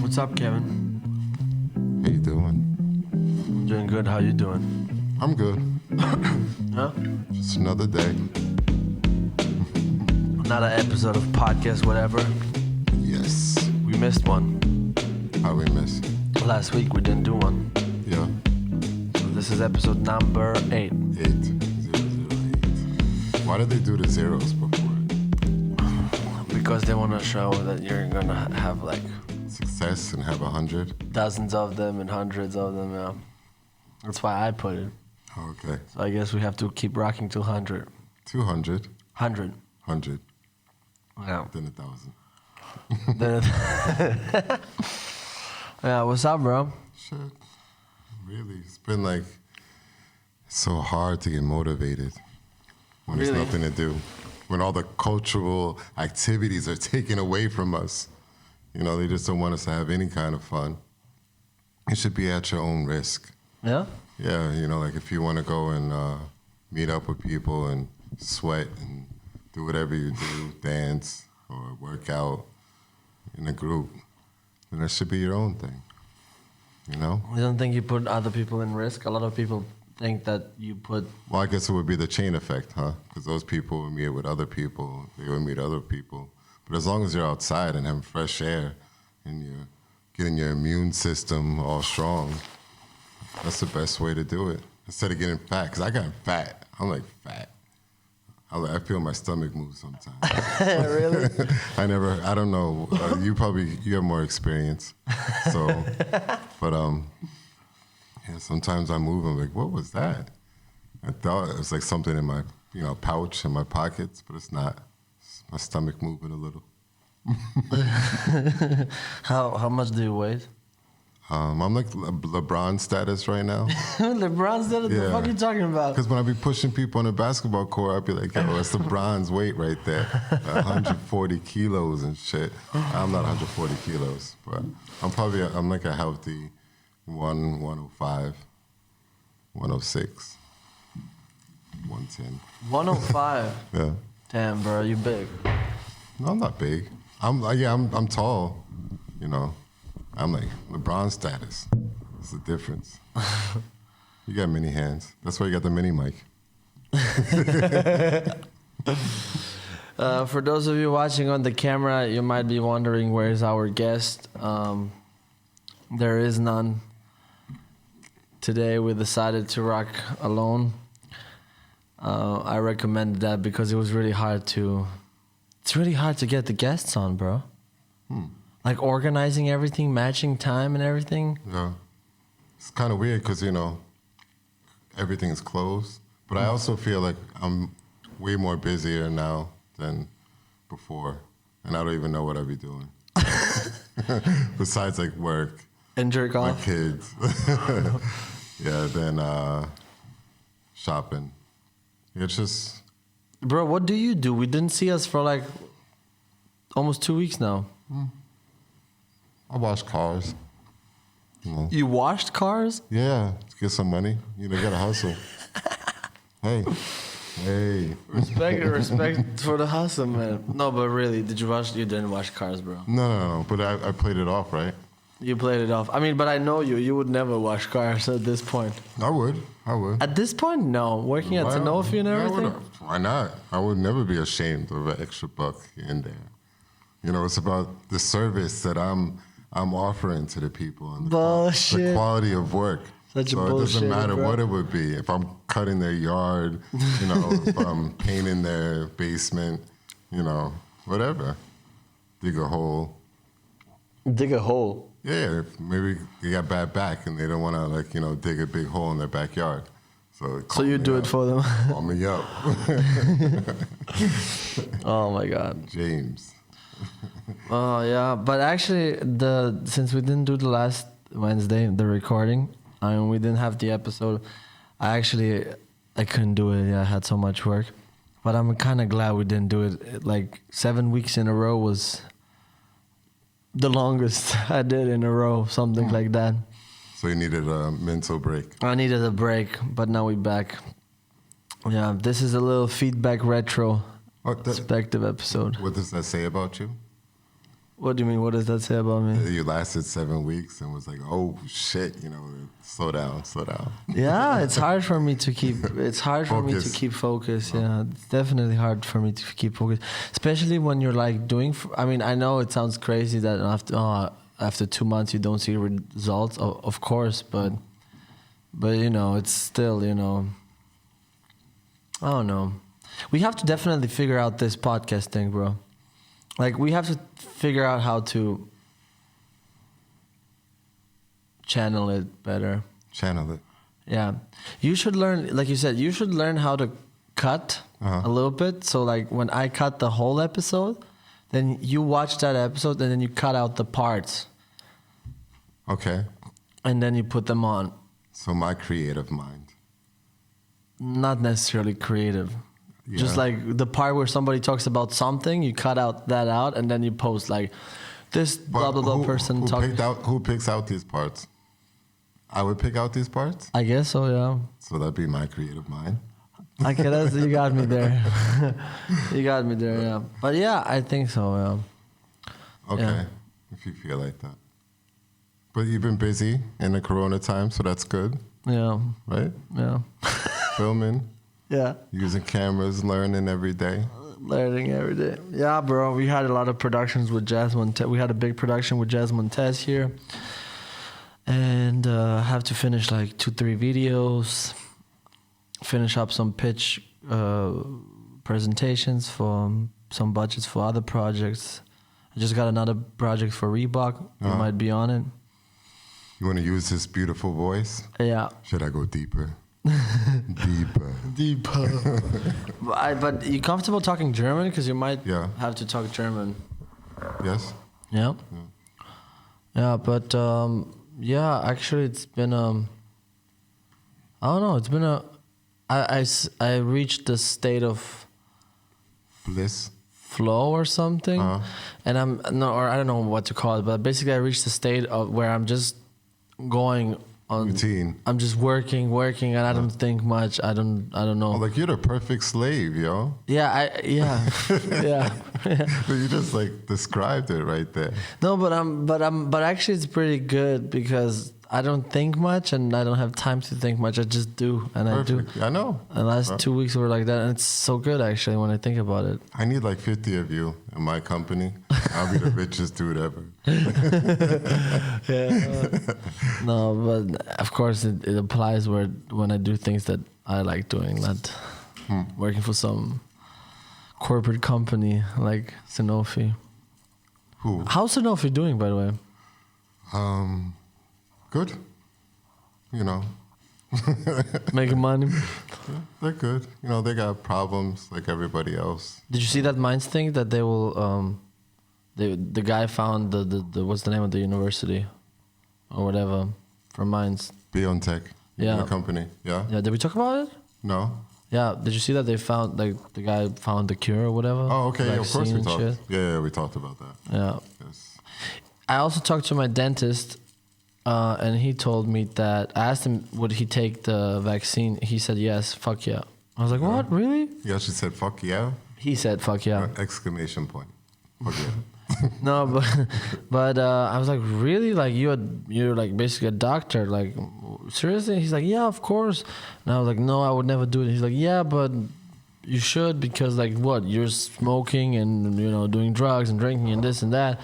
What's up, Kevin? How you doing? Doing good. How you doing? I'm good. Huh? Just another day. Another episode of podcast, whatever. Yes. We missed one. How we miss? Last week we didn't do one. Yeah. So this is episode number 8. 8008. Why did they do the zeros before? Because they want to show that you're gonna have like Success and have 100? dozens of them and hundreds of them. Yeah. That's why I put it. Oh, okay. So I guess we have to keep rocking till 100. 200? 100. 100. Yeah. Then 1,000. Yeah. What's up, bro? Shit. Really? It's been like so hard to get motivated when Really? there's nothing to do. When all the cultural activities are taken away from us. You know, they just don't want us to have any kind of fun. It should be at your own risk. Yeah. Yeah, you know, like if you want to go and meet up with people and sweat and do whatever you do, dance or work out in a group, then that should be your own thing, you know? You don't think you put other people in risk? A lot of people think that you put. Well, I guess it would be the chain effect, huh? Because those people would meet with other people, they would meet other people. But as long as you're outside and having fresh air and you're getting your immune system all strong, that's the best way to do it. Instead of getting fat, because I got fat. I'm like fat. I feel my stomach move sometimes. Really? I don't know. You have more experience. So, but yeah, sometimes I move. I'm like, what was that? I thought it was like something in my, pouch in my pockets, but it's not. It's my stomach moving a little. How much do you weigh? I'm like LeBron status right now. LeBron's dead. What the Yeah. fuck are you talking about? Because when I be pushing people on the basketball court, I'd be like, yo, that's LeBron's weight right there. 140 kilos and shit. I'm not 140 kilos, but I'm like a healthy 105, 106, 110. 105. Yeah. Damn, bro, you big. No, I'm not big. I'm tall, you know. I'm like LeBron status. It's the difference. You got mini hands. That's why you got the mini mic. For those of you watching on the camera, you might be wondering where's our guest. There is none. Today we decided to rock alone. I recommended that because it was really hard to. It's really hard to get the guests on, bro. Like organizing everything, matching time and everything. Yeah. It's kind of weird because, everything's closed. But I also feel like I'm way more busier now than before. And I don't even know what I'll be doing. Besides, like, work, And jerk my off. kids. Yeah, then shopping. It's just, Bro, what do you do? We didn't see us for like almost 2 weeks now. I wash cars. You washed cars? Yeah, to get some money. You gotta hustle. Hey. Respect for the hustle, man. No, but really, did you wash? You didn't wash cars, bro. No. But I played it off, right? You played it off. I mean, but I know you. You would never wash cars at this point. I would. At this point, no. Working at Sanofi and everything. Why not? I would never be ashamed of an extra buck here and there. It's about the service that I'm offering to the people and the Bullshit. quality of work. Such a so it bullshit, doesn't matter bro. what it would be. If I'm cutting their yard, if I'm painting their basement, whatever. Dig a hole. Dig a hole. Yeah, maybe they got bad back and they don't want to dig a big hole in their backyard. So you do it for them. Call me up. Oh my God. James. Oh yeah, but actually, since we didn't do the last Wednesday the recording, we didn't have the episode. I couldn't do it. Yeah, I had so much work, but I'm kind of glad we didn't do it. Like 7 weeks in a row was the longest I did in a row, something like that. So you needed a mental break. I needed a break, but now we're back. Yeah, this is a little feedback retro perspective episode. What does that say about you? What do you mean? What does that say about me? You lasted 7 weeks and was like, oh shit, slow down, slow down. Yeah, it's hard for me to keep. It's hard for me to Focus. keep focus. Yeah, it's definitely hard for me to keep focus, especially when you're like doing. I mean, I know it sounds crazy that after 2 months you don't see results. Of course, but it's still I don't know. We have to definitely figure out this podcast thing, bro. Like, we have to figure out how to channel it better. Channel it. Yeah. You should learn, like you said, you should learn how to cut a little bit. So, like, when I cut the whole episode, then you watch that episode and then you cut out the parts. Okay. And then you put them on. So my creative mind. Not necessarily creative. Yeah. Just like the part where somebody talks about something, you cut that out, and then you post like this blah blah blah person talking. Who picks out these parts? I would pick out these parts. I guess so, yeah. So that'd be my creative mind. Okay, you got me there. You got me there, yeah. But yeah, I think so, yeah. Okay, Yeah. if you feel like that. But you've been busy in the Corona time, so that's good, Yeah, right? yeah. Filming, Yeah. using cameras, learning every day. Learning every day. Yeah, bro. We had a lot of productions with Jasmine. We had a big production with Jasmine Tess here. And have to finish like 2-3 videos. Finish up some pitch presentations for some budgets for other projects. I just got another project for Reebok. You might be on it. You want to use this beautiful voice? Yeah. Should I go deeper? Deeper. But you comfortable talking German? Because you might Yeah. have to talk German. Yes? Yeah. Yeah, but yeah, actually it's been I don't know, it's been I reached the state of Bliss? flow or something. And I don't know what to call it, but basically I reached the state of where I'm just going on Routine. I'm just working and I don't think much. I don't know. Oh, like you're the perfect slave, yo. Yeah, yeah. You just like described it right there. No, but actually it's pretty good because I don't think much and I don't have time to think much. I just do, and Perfect. I do. I know. And the last 2 weeks were like that, and it's so good actually when I think about it. I need like 50 of you in my company. I'll be the richest dude ever. No, but of course it applies when I do things that I like doing, not working for some corporate company like Sanofi. Who? How's Sanofi doing, by the way? Good. You know, Making money. they're good. You know, they got problems like everybody else. Did you see that Mainz thing that they will? The guy found the what's the name of the university, or whatever, from Mainz. BioNTech. Yeah. The company. Yeah. Yeah, did we talk about it? No. Yeah, did you see that they found like the guy found the cure or whatever? Oh, okay. Yeah, of course Vaccine we and talked. shit? Yeah, we talked about that. Yeah. Yes. I also talked to my dentist, and he told me that I asked him would he take the vaccine. He said yes. Fuck yeah. I was like, what? Really? He actually said, "Fuck yeah!" He said, fuck yeah. Exclamation point. Fuck yeah. No, but I was like, really? Like you're like basically a doctor? Like seriously? He's like, yeah, of course. And I was like, no, I would never do it. He's like, yeah, but you should because like what? You're smoking and doing drugs and drinking and this and that.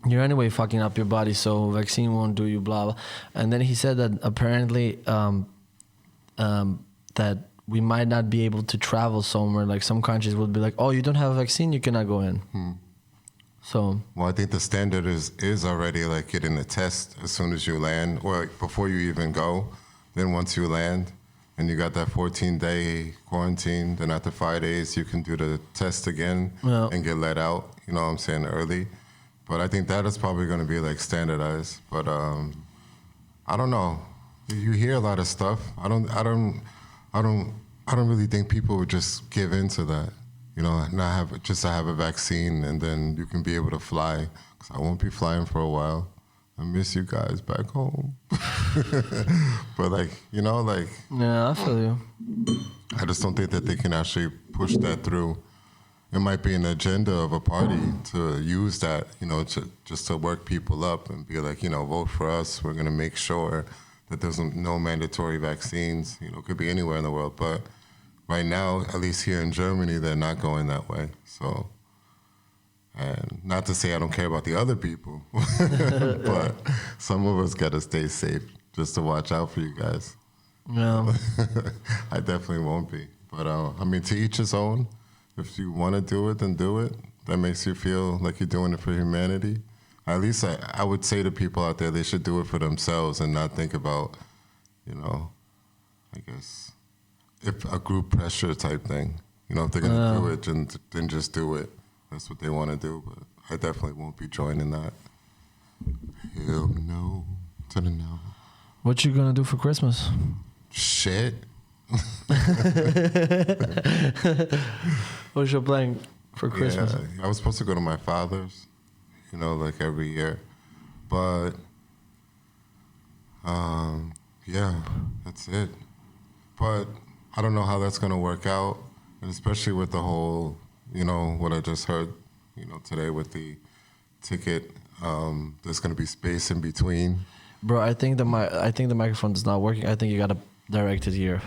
You're anyway fucking up your body, so vaccine won't do you. Blah blah. And then he said that apparently that we might not be able to travel somewhere. Like some countries would be like, oh, you don't have a vaccine, you cannot go in. So Well, I think the standard is already like getting a test as soon as you land, or like before you even go. Then once you land, and you got that 14-day quarantine, then after 5 days you can do the test again Yeah. and get let out. You know what I'm saying, early. But I think that is probably going to be like standardized. But I don't know. You hear a lot of stuff. I don't really think people would just give into that. Not have a vaccine and then you can be able to fly. 'Cause I won't be flying for a while. I miss you guys back home. But yeah, I feel you. I just don't think that they can actually push that through it might be an agenda of a party to use that, just to work people up and be like, vote for us. We're going to make sure that there's no mandatory vaccines. It could be anywhere in the world. But right now, at least here in Germany, they're not going that way. So, and not to say I don't care about the other people, but some of us got to stay safe just to watch out for you guys. Yeah. I definitely won't be. But, to each his own. If you want to do it, then do it. That makes you feel like you're doing it for humanity. At least I would say to people out there, they should do it for themselves and not think about, I guess, if a group pressure type thing. If they're going to do it, then just do it. That's what they want to do. But I definitely won't be joining that. Hell no to the no. What you going to do for Christmas? Shit. What's your plan for Christmas? Yeah, I was supposed to go to my father's, like every year. But, yeah, that's it. But I don't know how that's going to work out, and especially with the whole, what I just heard, today with the ticket. There's going to be space in between. Bro, I think the microphone is not working. I think you got to direct it here.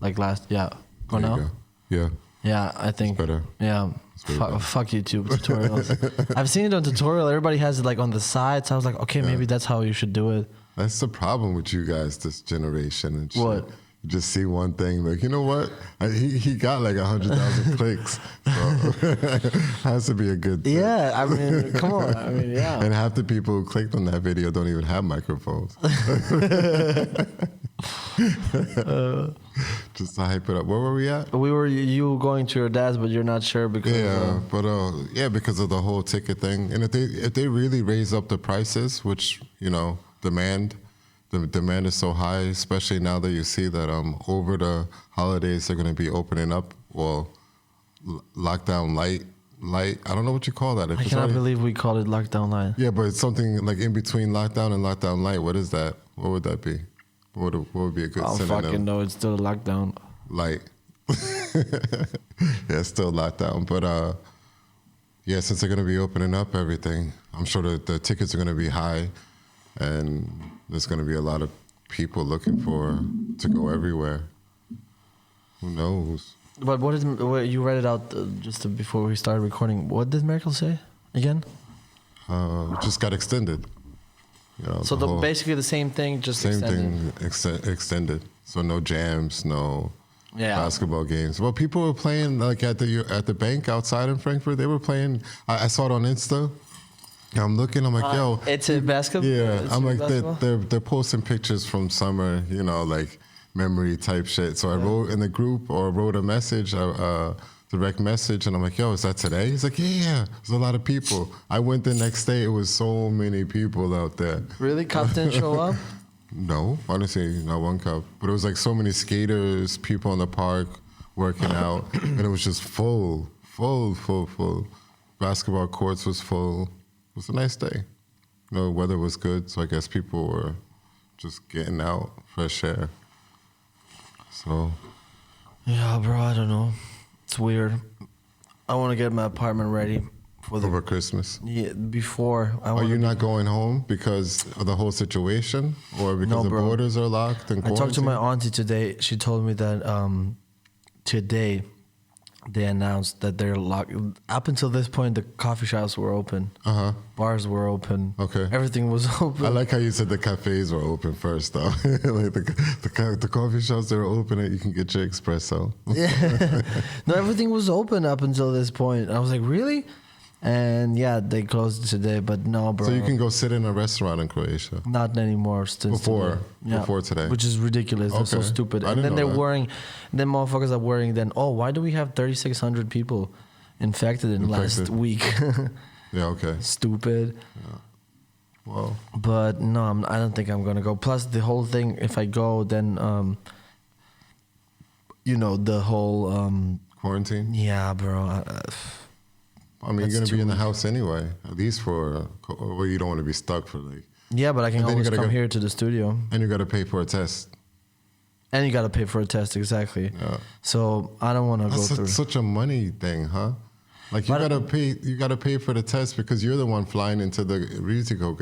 Like last, yeah. Go There you now? go. Yeah. Yeah, I think. It's better. Yeah. Fuck YouTube tutorials. I've seen it on tutorial. Everybody has it like on the side. So I was like, okay, maybe that's how you should do it. That's the problem with you guys, this generation. And shit. What? You just see one thing, like, you know what? He got like 100,000 clicks. So has to be a good thing. Yeah, I mean, come on. I mean, yeah. And half the people who clicked on that video don't even have microphones. Just to hype it up. Where were we at? We were you going to your dad's, but you're not sure because. Yeah, because of the whole ticket thing. And if they really raise up the prices, which the demand is so high, especially now that you see that over the holidays they're going to be opening up. Well, lockdown light. I don't know what you call that. I cannot believe we called it lockdown light. Yeah, but it's something like in between lockdown and lockdown light. What is that? What would that be? What would be a good synonym? I don't fucking know. It's still a lockdown. Light. Yeah, it's still lockdown. But yeah, since they're going to be opening up everything, I'm sure the tickets are going to be high, and there's going to be a lot of people looking to go everywhere. Who knows? But what you read it out just before we started recording. What did Merkel say again? Just got extended. So basically the same thing, just same extended. thing extended. So no jams, no basketball games. Well, people were playing like at the bank outside in Frankfurt. They were playing. I saw it on Insta. I'm looking. I'm like, yo, it's a basketball. Yeah, it's I'm like basketball? they're posting pictures from summer. Like memory type shit. So I wrote in the group or wrote a message. Direct message, and I'm like, yo, is that today? He's like, yeah, there's a lot of people. I went the next day, it was so many people out there. Really? Cop didn't show up? No, honestly, not one cop. But it was like so many skaters, people in the park working out, and it was just full. Basketball courts was full. It was a nice day. Weather was good, so I guess people were just getting out, fresh air. So. Yeah, bro, I don't know. It's weird. I want to get my apartment ready over Christmas. Yeah, before. Are you not going home because of the whole situation, or because the borders are locked and quarantine? I talked to my auntie today. She told me that today they announced that they're locked. Up until this point, the coffee shops were open. Bars were open. Okay. Everything was open. I like how you said the cafes were open first, though. Like the coffee shops that are open, and you can get your espresso. Yeah. No, everything was open up until this point. I was like, really? And yeah, they closed today, but no, bro. So you can go sit in a restaurant in Croatia? Not anymore. Before today? Which is ridiculous. Okay. That's so stupid. And then they're worrying, then motherfuckers are worrying then, why do we have 3,600 people infected in last week? Yeah, okay. Stupid. Yeah. Well. But no, I don't think I'm going to go. Plus the whole thing, if I go, then, the whole... quarantine? Yeah, bro. You're going to be in the house anyway, at least you don't want to be stuck for like... Yeah, but I can always come here to the studio. And you got to pay for a test. And you got to pay for a test, exactly. Yeah. So I don't want to go through... Such a money thing, huh? Like you gotta pay for the test because you're the one flying into the Risiko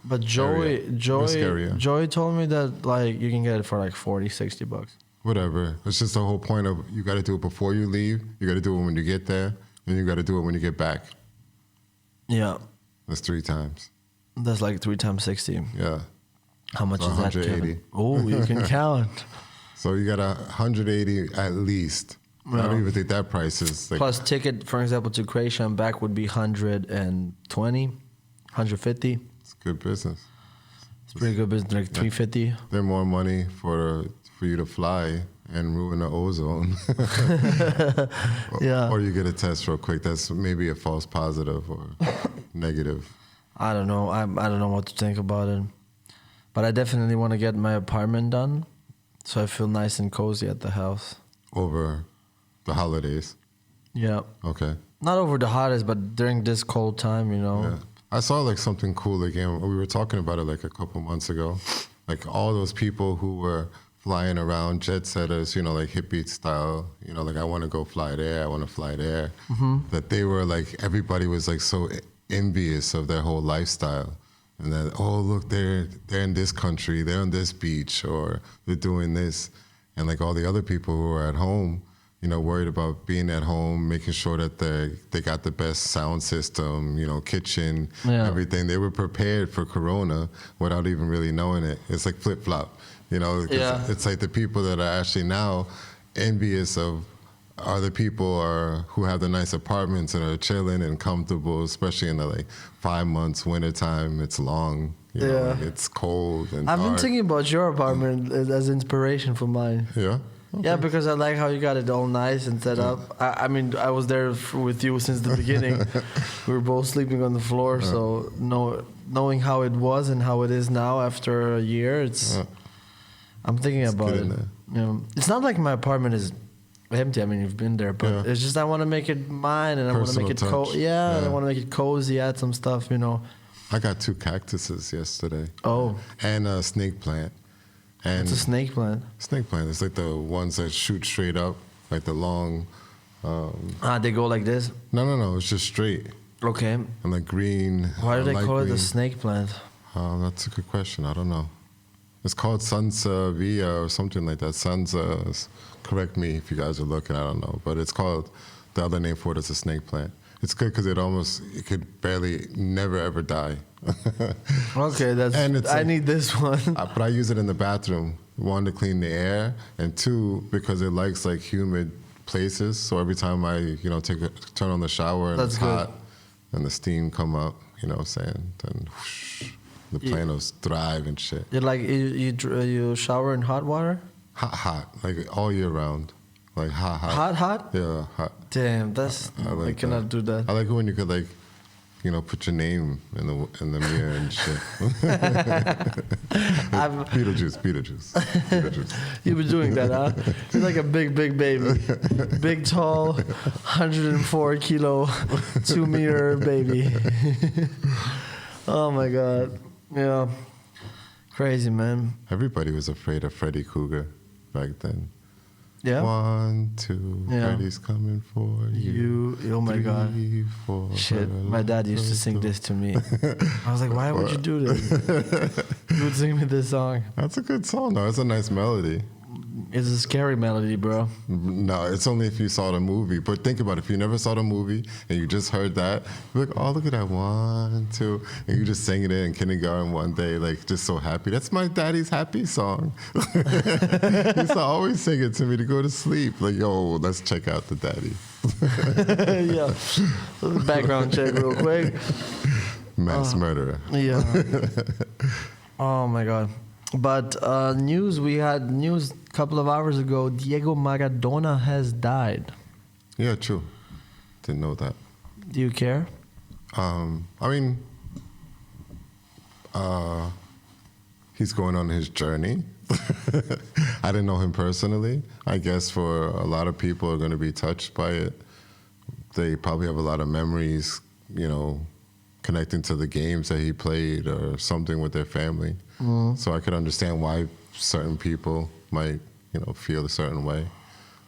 But risk area. Joey told me that like you can get it for like $40-$60. Whatever. It's just the whole point of you got to do it before you leave. You got to do it when you get there, and you got to do it when you get back. Yeah, That's 3 times. that's like 3 times 60. Yeah. How much is that? 180. Oh, you can count. So you got 180 at least. I don't even think that price is like. Plus ticket, for example, to Croatia and back would be 120, 150. It's good business. It's pretty good business, like 350. They're more money for you to fly and ruin the ozone. Yeah. Or you get a test real quick. That's maybe a false positive or negative. I don't know. I don't know what to think about it. But I definitely want to get my apartment done, so I feel nice and cozy at the house. Over the holidays. Yeah. Okay. Not over the holidays, but during this cold time, you know. Yeah. I saw like something cool again. We were talking about it like a couple months ago. Like all those people who were flying around, jet setters, you know, like hippie style, you know, like I want to go fly there, I want to fly there. That they were like, everybody was like so envious of their whole lifestyle. And that, oh, look, they're in this country, they're on this beach, or they're doing this. And like all the other people who are at home, you know, worried about being at home, making sure that they got the best sound system, you know, kitchen, everything. They were prepared for Corona without even really knowing it. It's like flip-flop, you know. It's like the people that are actually now envious of are the people who have the nice apartments and are chilling and comfortable, especially in the like 5 months wintertime. It's long, you know, like it's cold and I've been dark. thinking about your apartment as inspiration for mine. Yeah? Yeah, because I like how you got it all nice and set up. I mean, I was there with you since the beginning. We were both sleeping on the floor, so knowing how it was and how it is now after a year, I'm thinking about it. You know, it's not like my apartment is empty. I mean, you've been there, but it's just I want to make it mine, and I want to make it cozy. And I want to make it cozy. Add some stuff, you know. I got 2 cactuses yesterday. Oh. And a snake plant. And It's a snake plant. Snake plant. It's like the ones that shoot straight up, like the long. They go like this. No. It's just straight Okay. and like green. Why do they light call it green. a snake plant? That's a good question. I don't know. It's called Sansevieria or something like that. Correct me if you guys are looking. I don't know, but it's called. The other name for it is a snake plant. It's good because it could barely never ever die. Okay, I need this one. But I use it in the bathroom. 1, to clean the air, and 2, because it likes like humid places. So every time I, you know, turn on the shower and it's hot, and the steam come up, you know what I'm saying? Then whoosh, the plant will thrive and shit. You like you shower in hot water? Hot, like all year round, like hot. Hot? Yeah, hot. Damn, I cannot do that. I like it when you could like, you know, put your name in the mirror and shit. Beetlejuice. You've been doing that, huh? You're like a big baby. Big, tall, 104 kilo, 2 meter baby. Oh my God. Yeah. Crazy, man. Everybody was afraid of Freddy Krueger back then. Yeah. 1, 2, Freddy's coming for you. Oh my 3, God. 4. Shit, my dad used to sing this to me. I was like, why would you do this? He would sing me this song. That's a good song, though. It's a nice melody. It's a scary melody, bro. No, it's only if you saw the movie. But think about it. If you never saw the movie and you just heard that, you're like, oh, look at that 1, 2. And you just sang it in kindergarten one day, like just so happy. That's my daddy's happy song. He used to always sing it to me to go to sleep. Like, yo, let's check out the daddy. Yeah. Background check real quick. Mass murderer. Yeah. Oh my God. But we had news a couple of hours ago. Diego Maradona has died. Yeah, true. Didn't know that. Do you care? I mean, he's going on his journey. I didn't know him personally. I guess for a lot of people are going to be touched by it. They probably have a lot of memories, you know, connecting to the games that he played or something with their family. So I could understand why certain people might, you know, feel a certain way.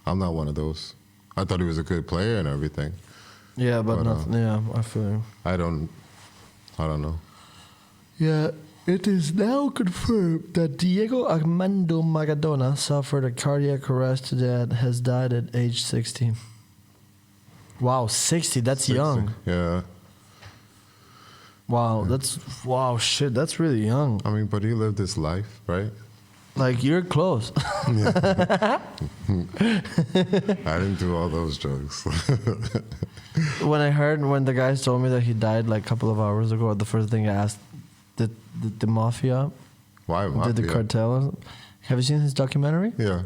I'm not one of those. I thought he was a good player and everything. Yeah, but But, not. Yeah, I feel you. I don't know. Yeah, it is now confirmed that Diego Armando Maradona suffered a cardiac arrest today and has died at age 60. Wow, 60, that's 60. young. Yeah. Wow, shit, that's really young. I mean, but he lived his life, right? Like, you're close. I didn't do all those drugs. When the guys told me that he died like a couple of hours ago, the first thing I asked, did the mafia, Why? did the Mafia? cartel, have you seen his documentary? Yeah.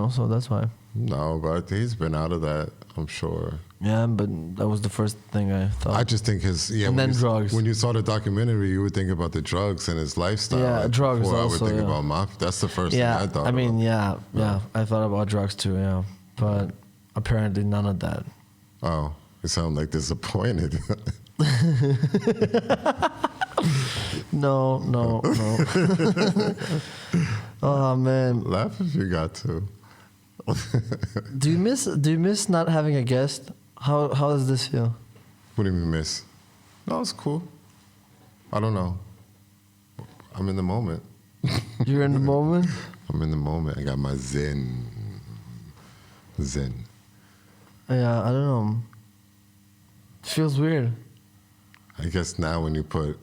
So that's why. No, but he's been out of that, I'm sure. Yeah, but that was the first thing I thought. I just think And when then you, drugs. When you saw the documentary, you would think about the drugs and his lifestyle. Yeah, drugs before I also, would think yeah. about mafia. That's the first Yeah, thing I thought. I mean, about. yeah, I thought about drugs too, yeah, but apparently none of that. Oh, you sound like disappointed. No. Oh man, Laugh if you got to. do you miss not having a guest? How does this feel? What do you mean, miss? No, it's cool. I don't know. I'm in the moment. You're in the moment. I'm in the moment. I got my zen. Yeah, I don't know. Feels weird. I guess now when you put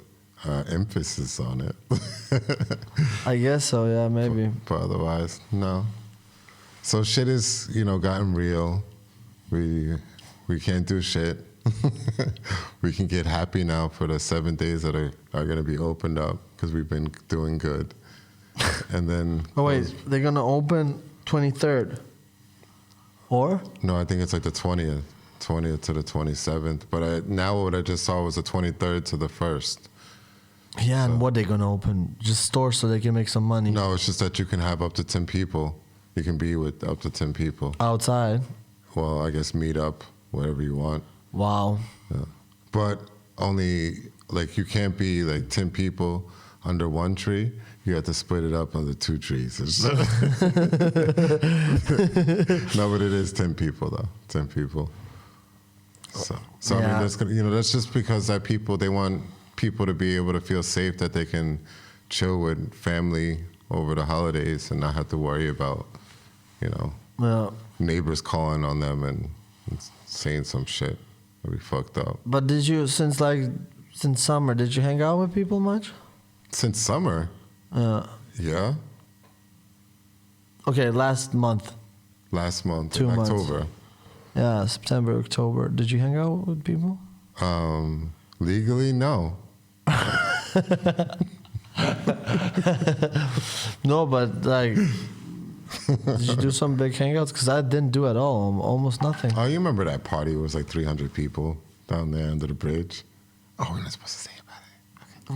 emphasis on it. I guess so. Yeah, maybe. But otherwise, no. So shit is, gotten real. We can't do shit. We can get happy now for the 7 days that are going to be opened up because we've been doing good. And then... Oh wait, they're gonna open 23rd, or? No, I think it's like the 20th to the 27th. But now what I just saw was the 23rd to the 1st. Yeah, and what they gonna open? Just stores so they can make some money. No, it's just that you can have up to 10 people. You can be with up to 10 people. Outside. Well, I guess meet up, whatever you want. Wow. Yeah. But only, you can't be 10 people under one tree. You have to split it up under 2 trees. No, but it is 10 people, though. 10 people. So I Yeah. mean, that's just because they want people to be able to feel safe that they can chill with family over the holidays and not have to worry about, Yeah. neighbors calling on them and saying some shit. That'd be fucked up. But did you since summer? Did you hang out with people much? Since summer, yeah. Okay, last month. Last month, 2 in months. October. Yeah, September, October. Did you hang out with people? Legally, no. No, but did you do some big hangouts? Because I didn't do at all. Almost nothing. Oh, you remember that party? It was 300 people down there under the bridge. Oh, we're not supposed to say about it.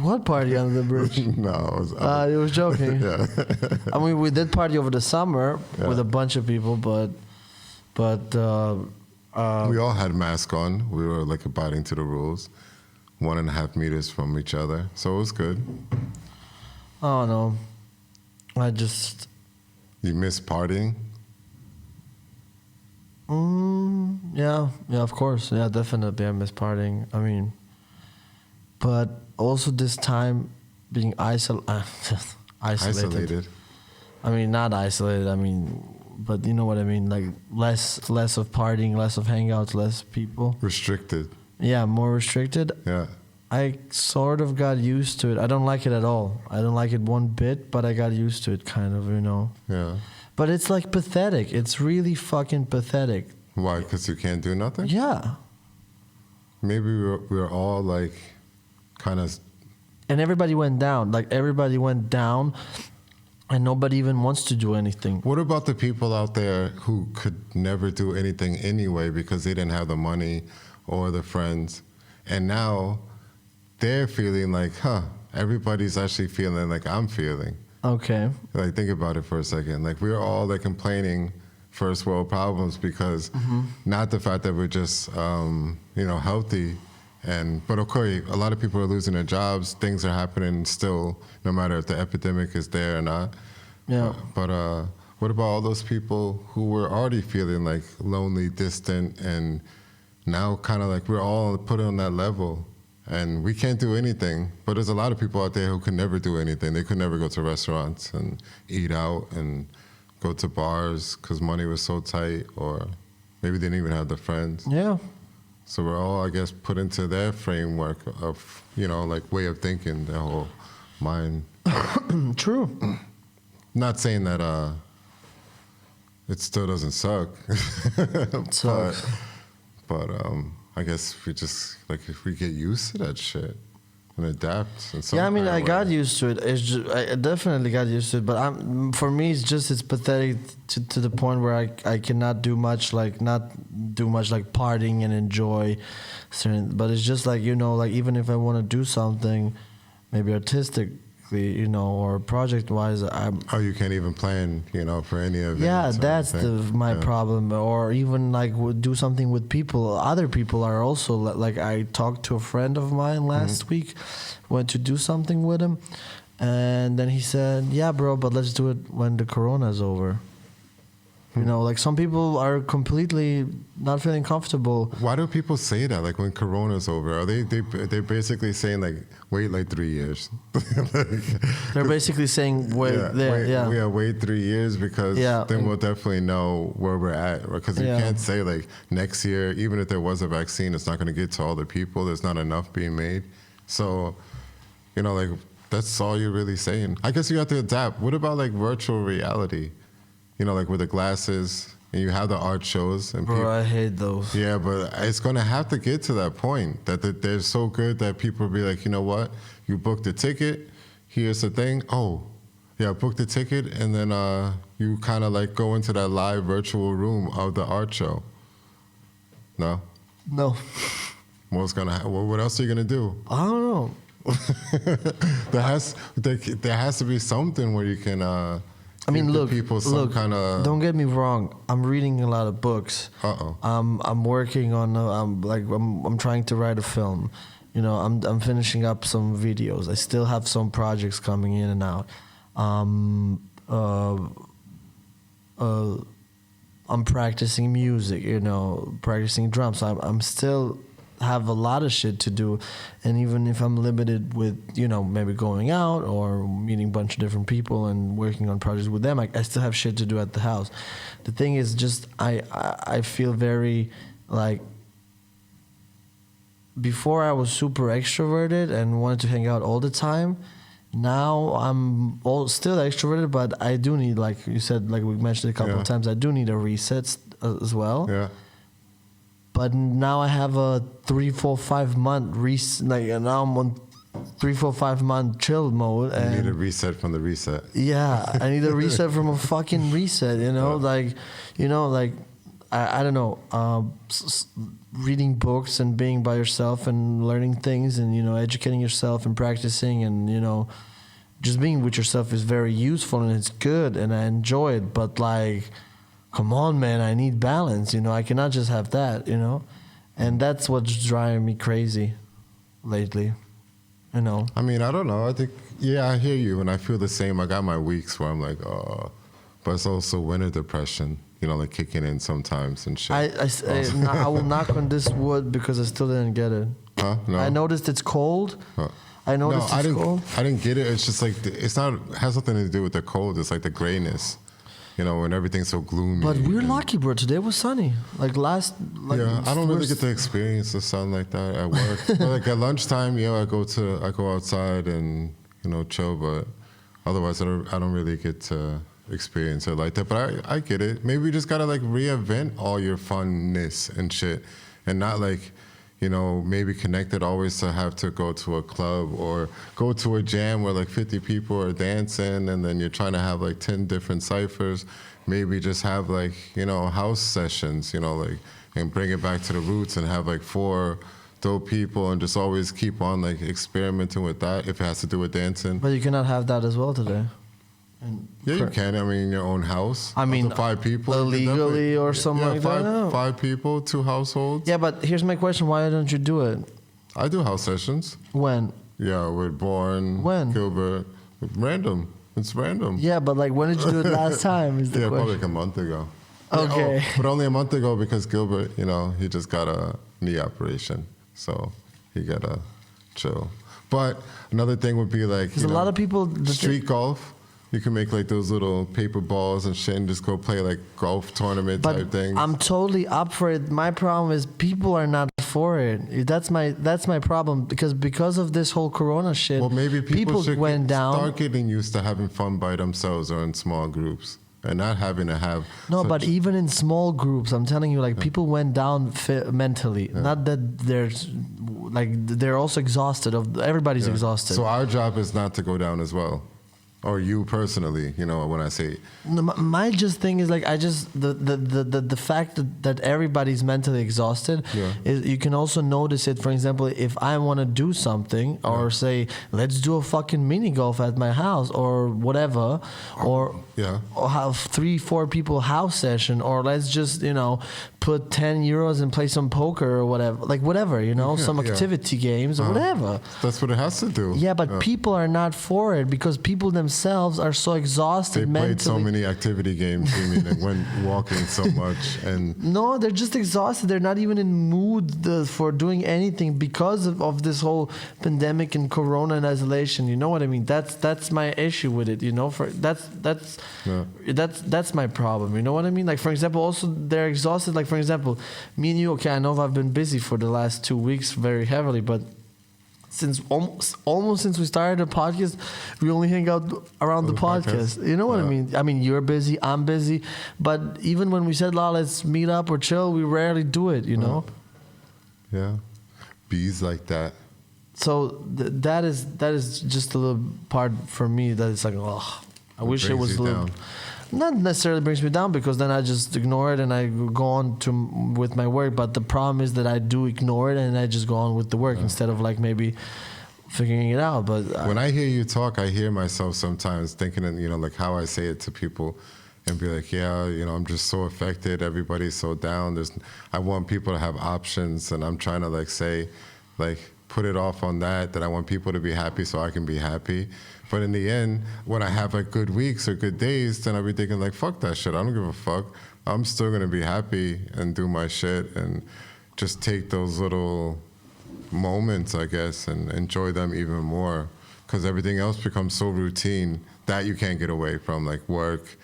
What party under the bridge? No, it was. You was joking. Yeah. I mean, we did party over the summer with a bunch of people, but We all had masks on. We were abiding to the rules, 1.5 meters from each other, so it was good. oh no, I just You miss partying? yeah, of course, yeah, definitely. I miss partying. I mean, but also this time being isolated. Isolated. I mean, not isolated. I mean, but you know what I mean. Less of partying, less of hangouts, less people. Restricted. Yeah, more restricted. Yeah. I sort of got used to it. I don't like it at all. I don't like it one bit, but I got used to it, kind of, Yeah. But it's pathetic. It's really fucking pathetic. Why? Because you can't do nothing? Yeah. Maybe we're all kind of. And everybody went down. Everybody went down, and nobody even wants to do anything. What about the people out there who could never do anything anyway because they didn't have the money or the friends, and now they're feeling everybody's actually feeling like I'm feeling. Okay. Think about it for a second. We're all complaining first world problems because not the fact that we're just healthy, but of course a lot of people are losing their jobs. Things are happening still, no matter if the epidemic is there or not. Yeah. But what about all those people who were already feeling like lonely, distant, and now kind of like we're all put on that level and we can't do anything. But there's a lot of people out there who could never do anything. They could never go to restaurants and eat out and go to bars because money was so tight, or maybe they didn't even have the friends. Yeah. So we're all, I guess, put into their framework of, like way of thinking, their whole mind. True. Not saying that it still doesn't suck. It sucks. But I guess if we get used to that shit and adapt. Yeah, I mean, I got used to it. It's just, I definitely got used to it. But for me, it's pathetic to the point where I cannot do much, like partying and enjoy certain. But it's just like, like even if I want to do something, maybe artistically, or project-wise, you can't even plan, for any of it. Yeah, that's my problem. Or even like do something with people. Other people are also like, I talked to a friend of mine last week, went to do something with him, and then he said, "Yeah, bro, but let's do it when the corona is over." Like some people are completely not feeling comfortable. Why do people say that? Like when Corona's over, are they're basically saying like wait like 3 years? They're basically saying wait 3 years because then we'll definitely know where we're at. Because you can't say like next year, even if there was a vaccine, it's not going to get to all the people. There's not enough being made. So, like that's all you're really saying. I guess you have to adapt. What about like virtual reality? Like with the glasses, and you have the art shows. And Bro, I hate those. Yeah, but it's going to have to get to that point that they're so good that people will be like, you know what? You booked the ticket. Here's the thing. Oh, yeah, book the ticket. And then you kind of like go into that live virtual room of the art show. No? No. What else are you going to do? I don't know. There has to be something where you can... I mean, look, don't get me wrong. I'm reading a lot of books. Uh-oh. I'm working on. I'm trying to write a film. I'm finishing up some videos. I still have some projects coming in and out. I'm practicing music. Practicing drums. I'm still have a lot of shit to do, and even if I'm limited with maybe going out or meeting a bunch of different people and working on projects with them, I still have shit to do at the house. The thing is just I feel very like, before I was super extroverted and wanted to hang out all the time. Now I'm still extroverted, but I do need, like you said, like we mentioned a couple of times, I do need a reset as well. Yeah. But now I have a 3, 4, 5 month now I'm on 3, 4, 5 month chill mode. And you need a reset from the reset. Yeah, I need a reset from a fucking reset. I don't know. Reading books and being by yourself and learning things and educating yourself and practicing and just being with yourself is very useful and it's good and I enjoy it. But like, come on, man, I need balance, I cannot just have that, and that's what's driving me crazy lately, I mean, I don't know. I think, I hear you, and I feel the same. I got my weeks where I'm like, oh, but it's also winter depression, like kicking in sometimes and shit. I will knock on this wood because I still didn't get it. Huh? No? I noticed it's cold. Huh. I noticed it's cold. I didn't get it. It's just like, it has nothing to do with the cold. It's like the grayness. When everything's so gloomy. But we're lucky, bro. Today was sunny. I don't really get to experience the sun like that at work. But like at lunchtime, I go outside and chill. But otherwise, I don't really get to experience it like that. But I get it. Maybe we just gotta like reinvent all your funness and shit, and not like. Maybe connected always to have to go to a club or go to a jam where like 50 people are dancing and then you're trying to have like 10 different ciphers. Maybe just have like, house sessions, and bring it back to the roots and have like 4 dope people and just always keep on like experimenting with that if it has to do with dancing. But you cannot have that as well today. Yeah, you can. I mean, in your own house. I mean, 5 people. Illegally or something like that? 5 people, 2 households. Yeah, but here's my question. Why don't you do it? I do house sessions. When? Yeah, with Born. When? Gilbert. Random. It's random. Yeah, but like, when did you do it last time? Is the Yeah, probably question. like a month ago. Okay. Yeah, but only a month ago because Gilbert, he just got a knee operation, so he gotta chill. But another thing would be like, Because a lot of people. street golf. You can make like those little paper balls and shit and just go play like golf tournament type But things. I'm totally up for it. My problem is people are not for it. That's my problem because of this whole Corona shit. Well, maybe people should went down. start getting used to having fun by themselves or in small groups and not having to have. No, such- but even in small groups, I'm telling you, like people went down mentally. Not that they're also exhausted. Everybody's exhausted. So our job is not to go down as well. Or you personally, when I say No, my just thing is like the fact that everybody's mentally exhausted is you can also notice it. For example, if I want to do something or say let's do a fucking mini golf at my house or whatever, or have 3-4 people house session, or let's just put 10 euros and play some poker or whatever, like whatever, some activity games or whatever. That's what it has to do. Yeah, but people are not for it because people themselves are so exhausted They mentally. played so many activity games, you mean, and went walking so much, and No, they're just exhausted. They're not even in mood for doing anything because of this whole pandemic and Corona and isolation. You know what I mean? That's my issue with it. That's my problem. You know what I mean? Like, for example, also they're exhausted. Like, for example, me and you. Okay, I know I've been busy for the last 2 weeks very heavily, but since almost since we started the podcast, we only hang out around the podcast. You know what I mean? I mean, you're busy, I'm busy, but even when we said, let's meet up or chill, we rarely do it, Yeah. Bees like that. So that is just a little part for me that it's like, I wish it was a little. Not necessarily brings me down because then I just ignore it and I go on with my work. But the problem is that I do ignore it and I just go on with the work instead of like maybe figuring it out. But when I hear you talk, I hear myself sometimes thinking, like how I say it to people, and be like, I'm just so affected. Everybody's so down. I want people to have options, and I'm trying to like say, like put it off on that I want people to be happy so I can be happy. But in the end, when I have like good weeks or good days, then I'll be thinking like, fuck that shit. I don't give a fuck. I'm still gonna be happy and do my shit and just take those little moments, I guess, and enjoy them even more. Because everything else becomes so routine that you can't get away from, like work.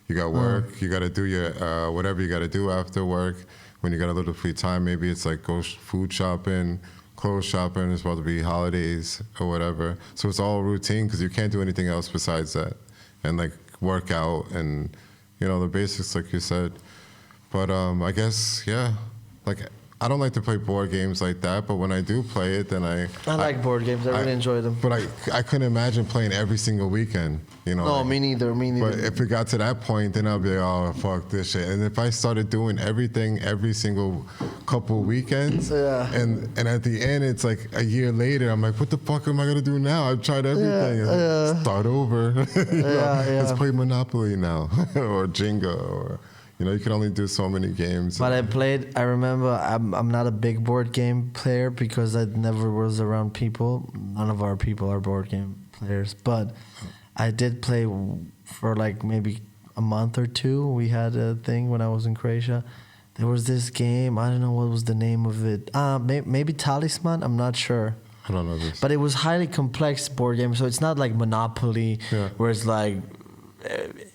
You got work. You got to do your whatever you got to do after work. When you got a little free time, maybe it's like go food shopping, clothes shopping. It's about to be holidays or whatever. So it's all routine because you can't do anything else besides that. And like work out and, the basics like you said. But I guess, like I don't like to play board games like that, but when I do play it, then I like board games. I really enjoy them. But I couldn't imagine playing every single weekend, No, like, me neither. But if it got to that point, then I'll be like, oh, fuck this shit. And if I started doing everything every single couple weekends, and at the end, it's like a year later, I'm like, what the fuck am I going to do now? I've tried everything. Start over. Let's play Monopoly now or Jenga or... you can only do so many games. But I remember, I'm not a big board game player because I never was around people. None of our people are board game players. But I did play for like maybe a month or two. We had a thing when I was in Croatia. There was this game, I don't know what was the name of it. Maybe Talisman, I'm not sure. I don't know this. But it was highly complex board game, so it's not like Monopoly, where it's like...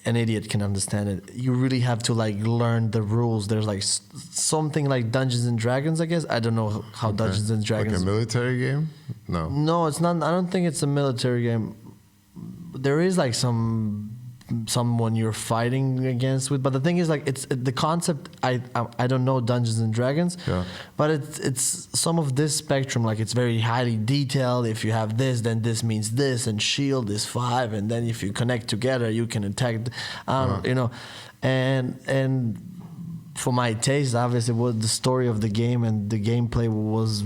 an idiot can understand it. You really have to like learn the rules. There's like something like Dungeons and Dragons, I guess. I don't know how Dungeons and Dragons. Like a military game? No. No, it's not. I don't think it's a military game. There is like someone you're fighting against with, but the thing is like it's the concept. I don't know Dungeons and Dragons, but it's some of this spectrum. Like it's very highly detailed. If you have this, then this means this, and shield is 5, and then if you connect together, you can attack. And for my taste, obviously, was the story of the game and the gameplay was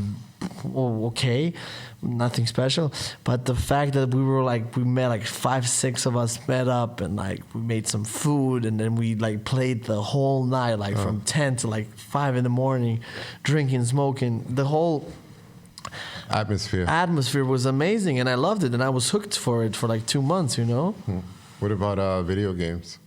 okay, nothing special. But the fact that we met like 5-6 of us met up and like we made some food and then we like played the whole night, like from 10 to like 5 in the morning, drinking, smoking. The whole atmosphere was amazing and I loved it and I was hooked for it for like 2 months, What about video games?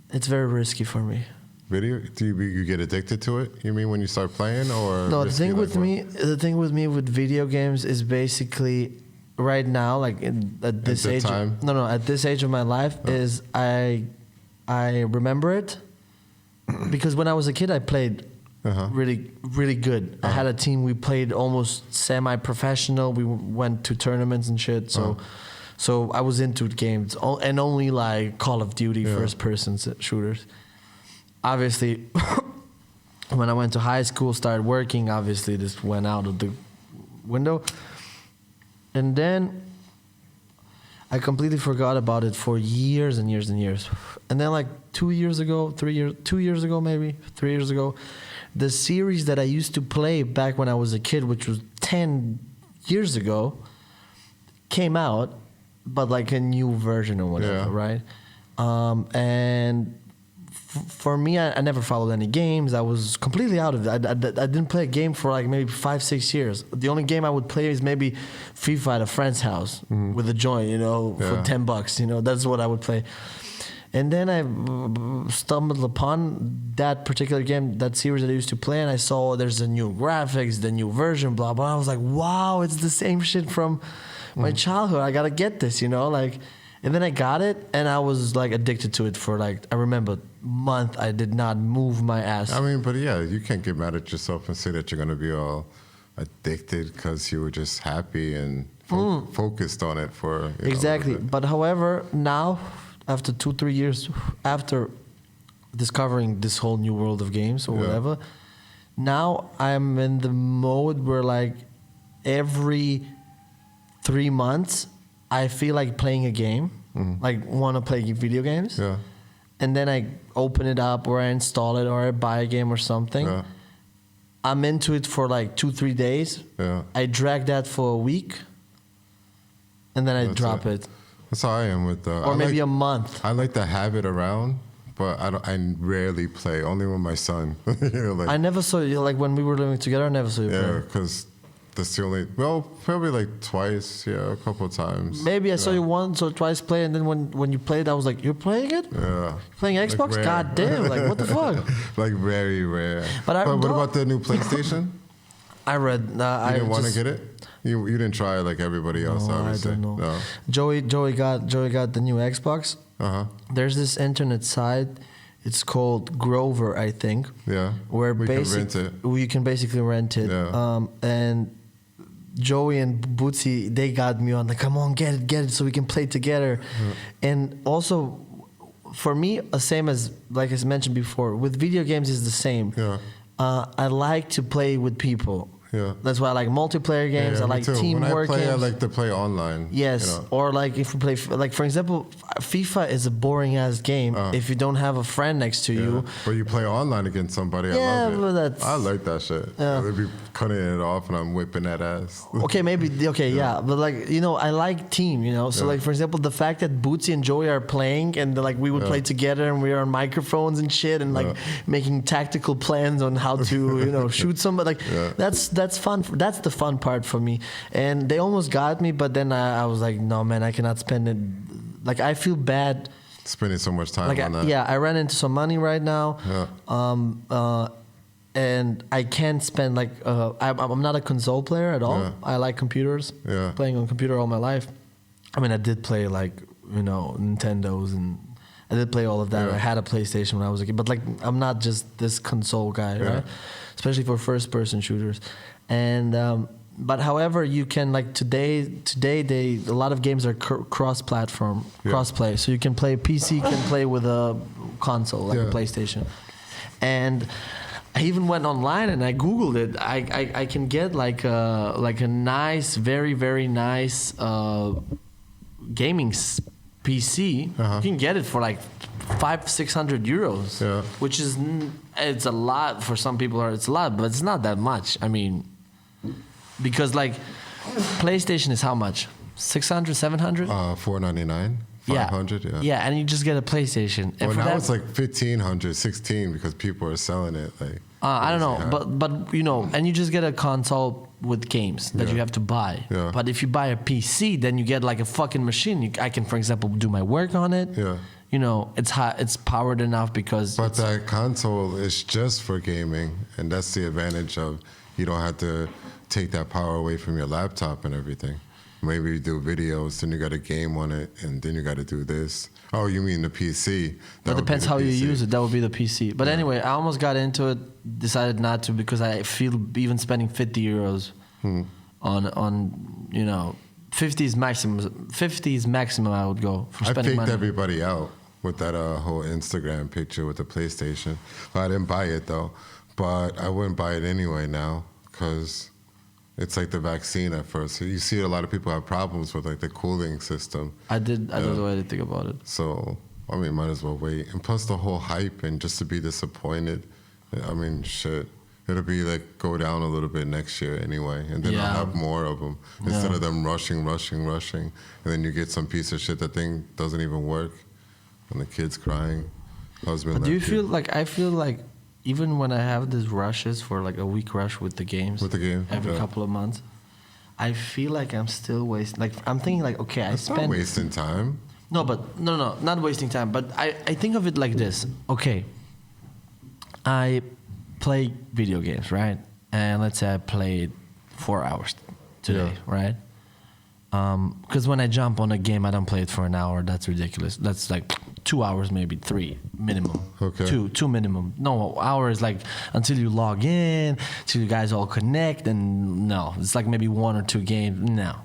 It's very risky for me. Do you get addicted to it? You mean when you start playing, or No, risky, the thing with me with video games is basically right now, like at this age. time? At this age of my life, is I remember it because when I was a kid, I played really, really good. I had a team. We played almost semi-professional. We went to tournaments and shit. So I was into games and only like Call of Duty first-person shooters. Obviously, when I went to high school, started working, obviously this went out of the window. And then I completely forgot about it for years and years and years. And then like 2 years ago, 2 years ago maybe, 3 years ago, the series that I used to play back when I was a kid, which was 10 years ago, came out, but like a new version or whatever, right? And for me, I never followed any games. I was completely out of it. I didn't play a game for like maybe 5-6 years. The only game I would play is maybe FIFA at a friend's house with a joint, for $10. That's what I would play. And then I stumbled upon that particular game, that series that I used to play, and I saw there's a new graphics, the new version, blah, blah. I was like, wow, it's the same shit from my childhood. I gotta get this, And then I got it, and I was like addicted to it for like, I remember month I did not move my ass. I mean, but yeah, you can't get mad at yourself and say that you're going to be all addicted because you were just happy and focused on it for exactly. But however, now after 2-3 years after discovering this whole new world of games or whatever, now I'm in the mode where like every 3 months I feel like playing a game, like want to play video games. Yeah. And then I open it up or I install it or I buy a game or something. Yeah. I'm into it for like 2-3 days. Yeah. I drag that for a week and then I drop it. That's how I am with or maybe a month. I like to have it around, but I rarely play, only with my son. I never saw you, like when we were living together, I never saw you play. Yeah, because that's the only, probably like twice, a couple of times. Maybe I saw you once or twice play, and then when you played, I was like, you're playing it? Yeah. Playing Xbox? Like God damn, like what the fuck? Like very rare. But what about the new PlayStation? I read. You didn't want to get it? You didn't try like everybody else, obviously. I don't know. No. Joey got the new Xbox. There's this internet site. It's called Grover, I think. Yeah. Where we can rent it. You can basically rent it. Yeah. And Joey and Bootsy, they got me on like, come on, get it, so we can play together. And also, for me, same as like I mentioned before, with video games is the same. Yeah. I like to play with people. Yeah. That's why I like multiplayer games. I like teamwork games. games. I like to play online. Yes, or like if we play, like for example, FIFA is a boring ass game if you don't have a friend next to you. But you play online against somebody. Yeah, I love it. but that's, I like that shit. Yeah. They be cutting it off and I'm whipping that ass. Okay, maybe but like I like team. So like for example, the fact that Bootsy and Joey are playing and like we would play together and we are on microphones and shit and like making tactical plans on how to shoot somebody. Like that's fun. That's the fun part for me. And they almost got me, but then I was like, no man, I cannot spend it. Like I feel bad spending so much time on that. Yeah, I ran into some money right now. Yeah. And I can't spend like I'm not a console player at all. Yeah. I like computers. Yeah. Playing on computer all my life. I mean, I did play like Nintendos and I did play all of that. Yeah. I had a PlayStation when I was a kid, but like I'm not just this console guy, right? Especially for first-person shooters. And but however, you can like today a lot of games are cross-platform, cross-play. So you can play PC, can play with a console like a PlayStation, and I even went online and I Googled it. I can get like a nice, very, very nice gaming PC. You can get it for like 500-600 euros, which is it's a lot for some people. It's a lot, but it's not that much. I mean, because like PlayStation is how much? 600, 700? $499. 500, yeah, and you just get a PlayStation. And well, for now that, it's like 1,500, 16 because people are selling it. Like I don't know, but and you just get a console with games that Yeah. you have to buy. Yeah. But if you buy a PC, then you get like a fucking machine. I can, for example, do my work on it. Yeah. You know, it's hot. It's powered enough because. But that console is just for gaming, and that's the advantage of you don't have to take that power away from your laptop and everything. Maybe you do videos, then you got a game on it, and then you got to do this. Oh, you mean the PC? It depends how you use it. That would be the PC. But anyway, I almost got into it. Decided not to because I feel even spending 50 euros on 50 is maximum. 50 is maximum. I would go for I spending faked money. everybody out with that whole Instagram picture with the PlayStation. I didn't buy it though, but I wouldn't buy it anyway now because it's like the vaccine at first. So you see a lot of people have problems with like the cooling system. I don't know anything about it. So I mean, might as well wait. And plus the whole hype and just to be disappointed. I mean, shit. It'll be like go down a little bit next year anyway, and then I'll have more of them instead of them rushing, and then you get some piece of shit that thing doesn't even work, and the kid's crying. Husband. But do you feel like I feel like even when I have these rushes for like a week rush with the games, every couple of months, I feel like I'm still wasting. Like I'm thinking like, okay, It's not wasting time. No, not wasting time. But I think of it like this. Okay, I play video games, right? And let's say I played 4 hours today, right? Because when I jump on a game, I don't play it for an hour. That's ridiculous. That's like 2 hours, maybe 3 minimum. Okay. Two minimum. No, hour is like until you log in, till you guys all connect, and no, it's like maybe 1 or 2 games. No,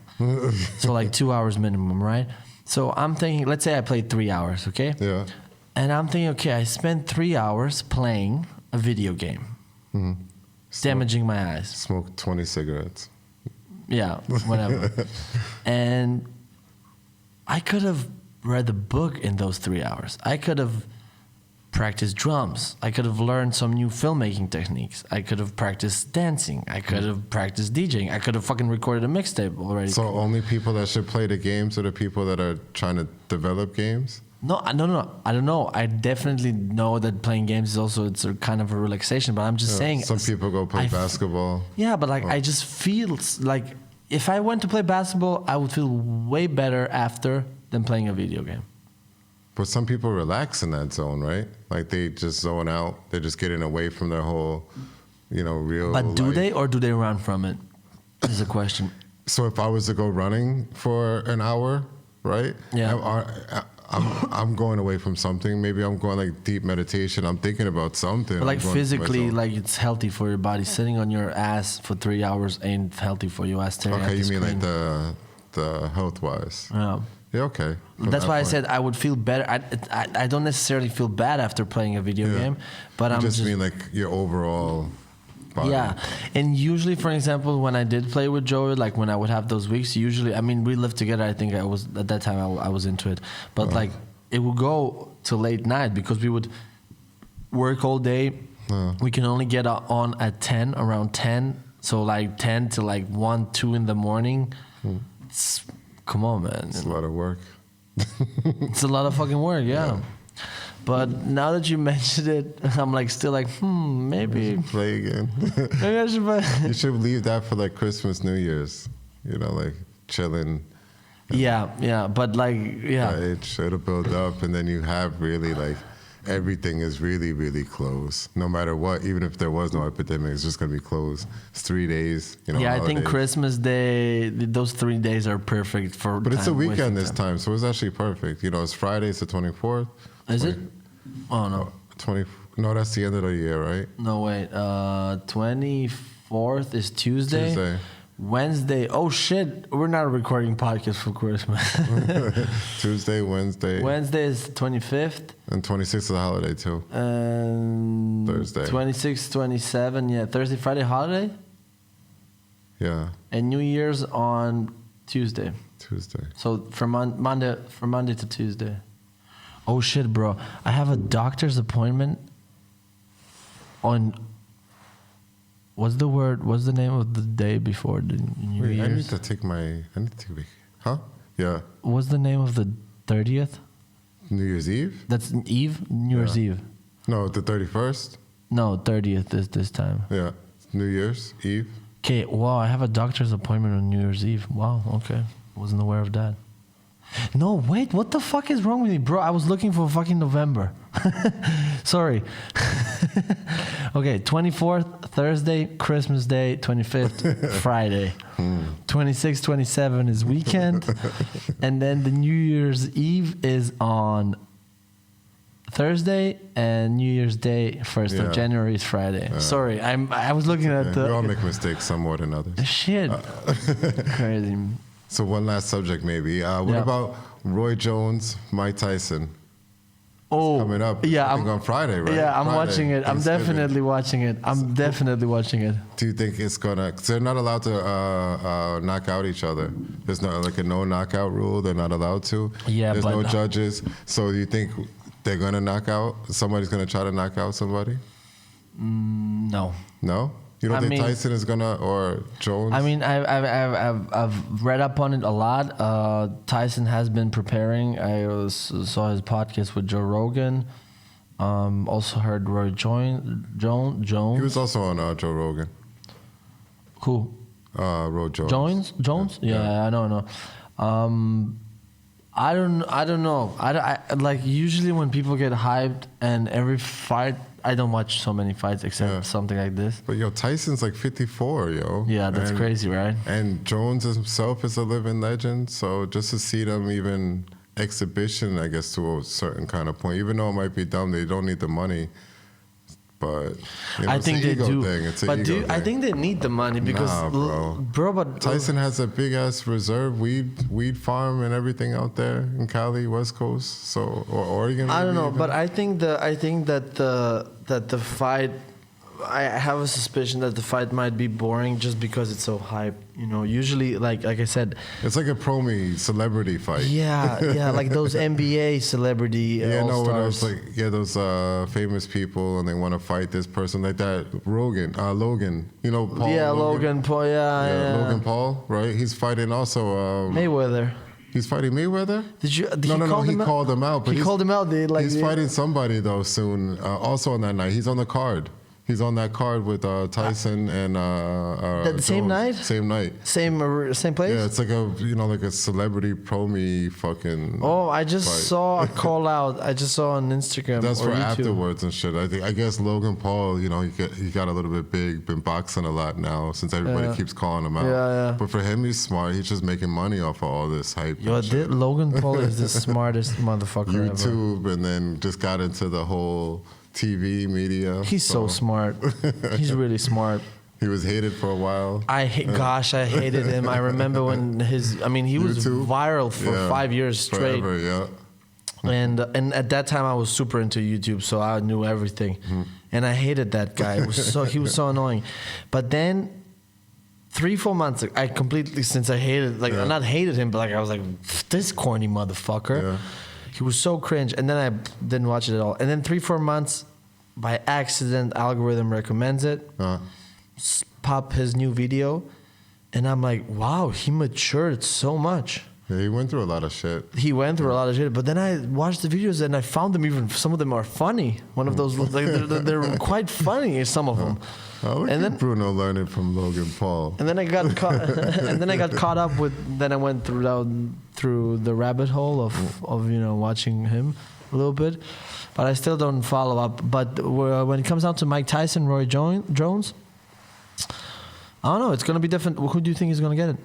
so like 2 hours minimum, right? So I'm thinking, let's say I played 3 hours, okay? Yeah. And I'm thinking, okay, I spent 3 hours playing a video game, damaging my eyes. Smoke 20 cigarettes. Yeah, whatever. And I could have read a book in those 3 hours. I could have practiced drums. I could have learned some new filmmaking techniques. I could have practiced dancing. I could have practiced DJing. I could have fucking recorded a mixtape already. So only people that should play the games are the people that are trying to develop games? No. I don't know. I definitely know that playing games is also it's a kind of a relaxation. But I'm just saying. Some people go play basketball. Yeah, but like I just feel like if I went to play basketball, I would feel way better after than playing a video game. But some people relax in that zone, right? Like they just zone out. They're just getting away from their whole, real. But do life. they or do they run from it? Is a question. So if I was to go running for an hour, right? Yeah. I'm going away from something. Maybe I'm going like deep meditation. I'm thinking about something. But like I'm going to physically, myself. like it's healthy for your body. Sitting on your ass for 3 hours ain't healthy for you. Staring at Okay, the you mean screen. like the health wise? Yeah. Yeah, okay. From That's that why I point. said I would feel better. I don't necessarily feel bad after playing a video game, but I'm just mean like your overall body. Yeah, and usually, for example, when I did play with Joey, like when I would have those weeks, usually, I mean, we lived together. I think I was at that time I was into it, but like it would go to late night because we would work all day. We can only get on at 10, around 10, so like 10 to like 1, 2 in the morning. Come on, man. It's a lot of work. It's a lot of fucking work, yeah. But now that you mentioned it, I'm like still like, maybe Play again. maybe I should play. You should leave that for like Christmas, New Year's. Like chilling. Yeah, but like, yeah. It should build up, and then you have really like everything is really, really closed. No matter what, even if there was no epidemic, it's just gonna be closed. It's 3 days. Yeah, I think holidays. Christmas Day, those 3 days are perfect for. But it's a weekend this time. time, so it's actually perfect. It's Friday, it's the 24th. Is it? Oh no, 20. No, that's the end of the year, right? no wait. 24th is Tuesday. Tuesday. Wednesday. Oh shit, we're not recording podcast for Christmas. Tuesday, Wednesday, Wednesday is 25th. and 26th is a holiday too. And Thursday. 26, 27, yeah, Thursday, Friday holiday, Yeah, and New Year's on Tuesday. Tuesday. So from Monday to Tuesday. Oh shit, bro! I have a doctor's appointment on. What's the name of the day before the New Wait, I need Year's? to take my. I need to take. Huh? Yeah. What's the name of the 30th? New Year's Eve? That's Eve. New Year's Eve. No, the 31st. No, 30th is this time. Yeah. New Year's Eve. Okay, wow, I have a doctor's appointment on New Year's Eve. Wow, okay. Wasn't aware of that. No, wait, what the fuck is wrong with me, bro? I was looking for fucking November. Sorry. Okay, 24th, Thursday, Christmas Day, 25th, Friday. 26, 27 is weekend. And then the New Year's Eve is on Thursday, and New Year's Day, 1st of January, is Friday. Sorry, I was looking at the... We all make mistakes, some more than others. Shit. Crazy. So one last subject, maybe. What about Roy Jones, Mike Tyson? Oh, Coming up, yeah, I think on Friday, right? Yeah, I'm Friday, watching it. I'm Thanksgiving. definitely watching it. I'm definitely watching it. Do you think it's gonna? Cause they're not allowed to knock out each other. There's no like a no knockout rule. They're not allowed to. Yeah, There's but no judges. So do you think they're gonna knock out? Somebody's gonna try to knock out somebody? No. No. You don't I think mean- Tyson is gonna or Jones? I mean, I've read up on it a lot. Tyson has been preparing. Saw his podcast with Joe Rogan. Also heard Roy Jones. he was also on Joe Rogan. Who? Roy Jones. Jones? Yeah, I don't know. I don't know. I like usually when people get hyped and every fight. I don't watch so many fights except something like this. But yo, Tyson's like 54, yo. Yeah, that's And- crazy, right? And Jones himself is a living legend. So just to see them even exhibition, I guess, to a certain kind of point, even though it might be dumb, they don't need the money. But you know, I it's think an they ego do. thing. It's an But ego I thing. think they need the money because, Nah, bro. but Tyson has a big ass reserve weed farm and everything out there in Cali, West Coast, so or Oregon. I don't maybe know. even. But I think that the fight. I have a suspicion that the fight might be boring just because it's so hype. You know, usually like I said, it's like a promi celebrity fight. yeah, like those NBA celebrity Yeah, no, when all-stars. those famous people and they want to fight this person like that. Logan, you know, Paul. Logan Paul, yeah. Logan Paul, right? He's fighting also. Mayweather. He's fighting Mayweather. Did you? No, he called him out. But He called him out. He's fighting somebody though soon. Also on that night, he's on the card. He's on that card with Tyson and the same night? Same night. Same place. Yeah, it's like a celebrity promi fucking. Oh, I just fight. saw a call out. I just saw on Instagram. That's or for YouTube. afterwards and shit. I guess Logan Paul, you know, he got a little bit big, been boxing a lot now since everybody keeps calling him out. Yeah. But for him, he's smart. He's just making money off of all this hype. Yo, and shit. Logan Paul is the smartest motherfucker ever. YouTube, and then just got into the whole TV media. He's so smart. He's really smart. He was hated for a while. I hated him. I remember when he was YouTube? viral for 5 years straight. Forever, yeah. And at that time I was super into YouTube, so I knew everything. Mm-hmm. And I hated that guy. He was so annoying. But then 3-4 months I completely, since I hated, like not hated him, but like I was like, this corny motherfucker. Yeah. He was so cringe. And then I didn't watch it at all. And then 3-4 months by accident, algorithm recommends it. Pop his new video, and I'm like, wow, he matured so much. Yeah, he went through a lot of shit. He went through a lot of shit, but then I watched the videos and I found them, even some of them are funny. One of those, like, they're quite funny, some of them. Oh, look And at then- Bruno learning from Logan Paul. And then I got caught, caught up with. Then I went through the rabbit hole of watching him a little bit, but I still don't follow up. But when it comes down to Mike Tyson, Roy Jones, I don't know. It's gonna be different. Who do you think is gonna get it?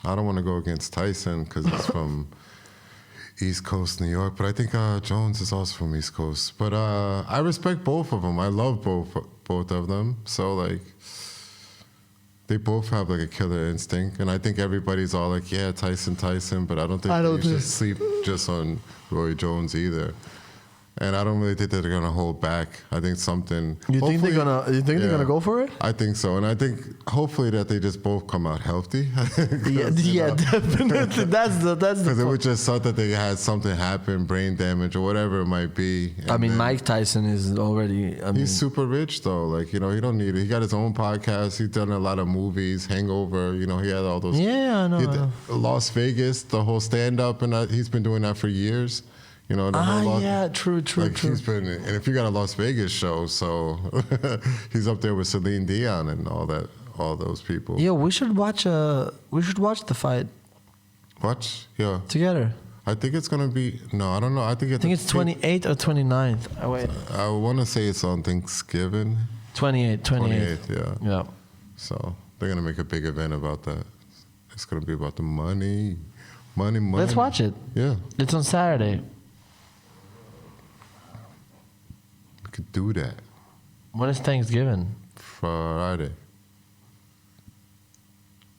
I don't want to go against Tyson because he's from East Coast, New York, but I think Jones is also from East Coast. But I respect both of them. I love both of them. So like, they both have like a killer instinct, and I think everybody's all like, yeah, Tyson. But I don't think you should sleep just on Roy Jones either. And I don't really think that they're gonna hold back. I think something. You think they're gonna go for it? I think so, and I think hopefully that they just both come out healthy. Yeah, definitely. That's the Because it point. would just suck that they had something happen, brain damage or whatever it might be. I and mean, then- Mike Tyson is already. He's super rich though. Like, he don't need it. He got his own podcast. He's done a lot of movies, Hangover. He had all those. Yeah, I know. He did Las Vegas, the whole stand up, and he's been doing that for years. You know, the whole yeah, true. He's been, and if you got a Las Vegas show, so he's up there with Celine Dion and all those people. Yo, we should watch the fight Watch, yeah. together. I think it's gonna be I don't know. I think It's 28th or 29th. Oh, wait. I want to say it's on Thanksgiving. 28th. 28th, yeah. Yeah. So they're gonna make a big event about that. It's gonna be about the money. Let's watch it. Yeah, It's on Saturday. we could do that When is Thanksgiving? Friday.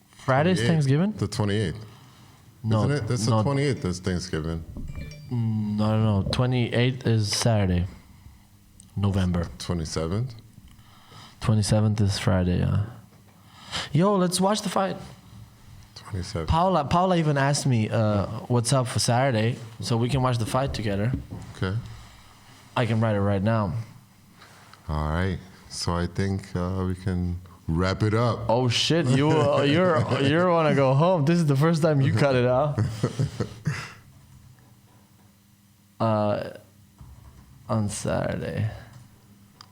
Friday's 28th. Thanksgiving? The 28th. No, Isn't it? That's no, the 28th. That's Thanksgiving. No. 28th is Saturday. November. 27th. 27th is Friday. Yeah. Yo, let's watch the fight. 27th. Paula even asked me what's up for Saturday, so we can watch the fight together. Okay. I can write it right now. All right. So I think we can wrap it up. Oh shit! You want to go home? This is the first time you cut it out. On Saturday.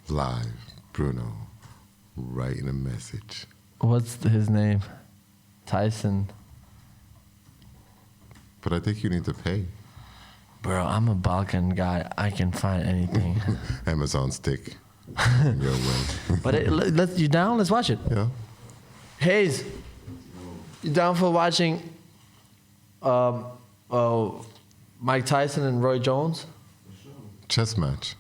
Live, Bruno, writing a message. What's his name? Tyson. But I think you need to pay. Bro, I'm a Balkan guy. I can find anything. Amazon stick. In your way. But you down? Let's watch it. Yeah. Hayes, you down for watching Mike Tyson and Roy Jones? Chess match.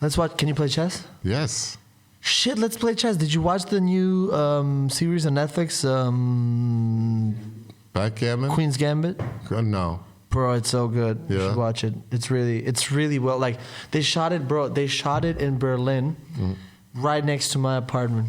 Let's watch. Can you play chess? Yes. Shit, let's play chess. Did you watch the new series on Netflix, Backgammon? Queen's Gambit? No. Bro, it's so good. You Yeah. should watch it. It's really well. Like they shot it, bro. They shot it in Berlin, right next to my apartment.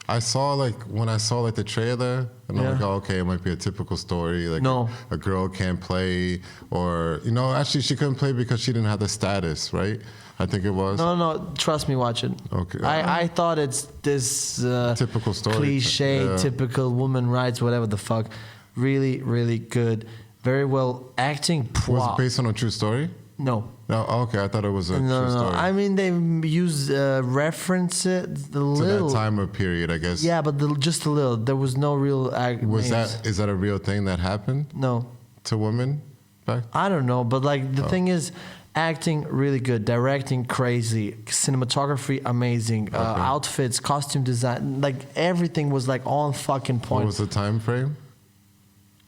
I saw when I saw the trailer, and I'm Yeah. like, oh, okay, it might be a typical story. Like No. a girl can't play, or actually she couldn't play because she didn't have the status, right? I think it was. No. Trust me, watch it. Okay. I thought it's this Typical story. cliche, Yeah. typical woman rights, whatever the fuck. Really, really good. Very well acting. Was Wow. it based on a true story? No. No. Okay, I thought it was a true No. story. I mean, they use reference it a to little. that time or period, I guess. Yeah, but just a little. There was no real Was names. is that a real thing that happened No. to women back? I don't know, but like the Oh. thing is, acting really good, directing crazy, cinematography amazing, outfits, costume design, like everything was like on fucking What point. was the time frame?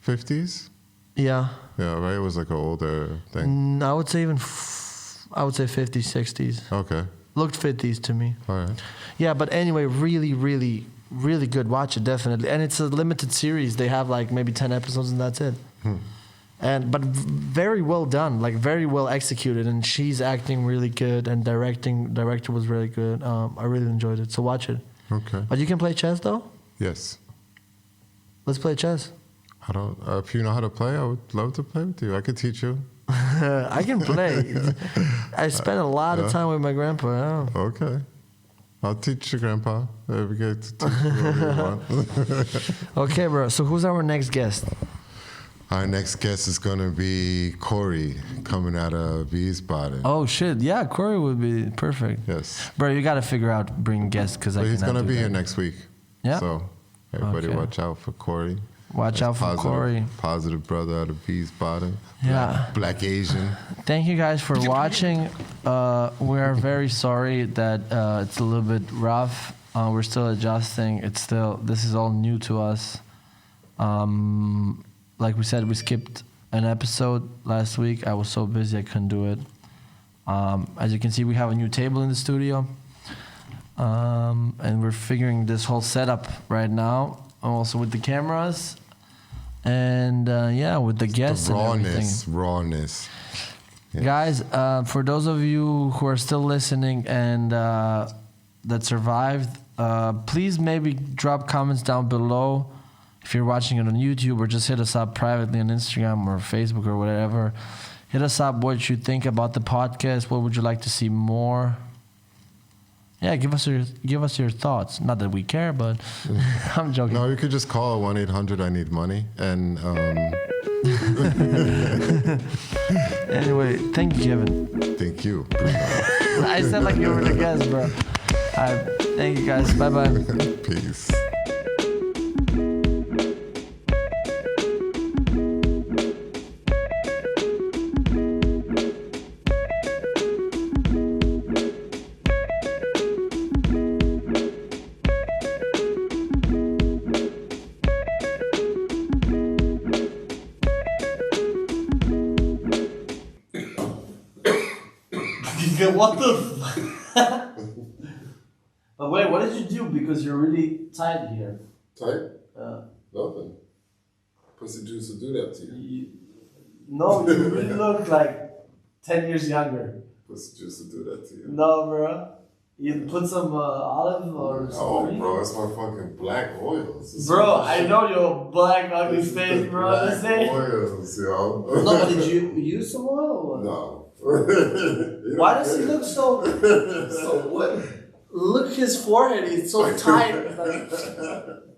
50s? Yeah, Yeah, right. It was like an older thing. I would say I would say 50s, 60s. Okay. Looked 50s to me. All right. Yeah, but anyway, really, really, really good. Watch it definitely, and it's a limited series. They have like maybe 10 episodes, and that's it. But very well done, like very well executed, and she's acting really good, and director was really good. I really enjoyed it, so watch it. Okay. But you can play chess though. Yes. Let's play chess. I don't. If you know how to play, I would love to play with you. I could teach you. I can play. I spent a lot of time with my grandpa. I don't know. Okay. I'll teach your grandpa. We get to teach you whatever you want. Okay, bro. So who's our next guest? Our next guest is going to be Corey, coming out of Wiesbaden. Oh shit! Yeah, Corey would be perfect. Yes. Bro, you gotta figure out bring guests because I But he's cannot going to do be that. here next week. Yeah? So everybody Okay. watch out for Corey. Watch That's out for positive- Corey. Positive brother out of Wiesbaden. Yeah. Black Asian. Thank you guys for watching. We are very sorry that it's a little bit rough. We're still adjusting. This is all new to us. Like we said, we skipped an episode last week. I was so busy I couldn't do it. As you can see, we have a new table in the studio. And we're figuring this whole setup right now. Also with the cameras. And with the guests The and everything. rawness. Yeah. Guys, for those of you who are still listening and that survived, please maybe drop comments down below if you're watching it on YouTube, or just hit us up privately on Instagram or Facebook or whatever. Hit us up what you think about the podcast. What would you like to see more? Yeah, give us your thoughts. Not that we care, but I'm joking. No, you could just call 1-800-I-NEED-MONEY, and Anyway, thank you, Kevin. Thank you. I said like you were the guest, bro. Thank you guys. Bye bye. Peace. What the? But wait, what did you do? Because you're really tight here. Tight? Nothing. Pussy juice will do that to you. No, you really look like 10 years younger. Pussy juice will do that to you. No, bro. You put some olive or something? Oh, bro, it's my fucking black oils. Bro, I know your black ugly face, bro. Black oils, yo. No, but did you use some oil or what? No. Why does he look so... So what? Look at his forehead, he's so tight. It's like,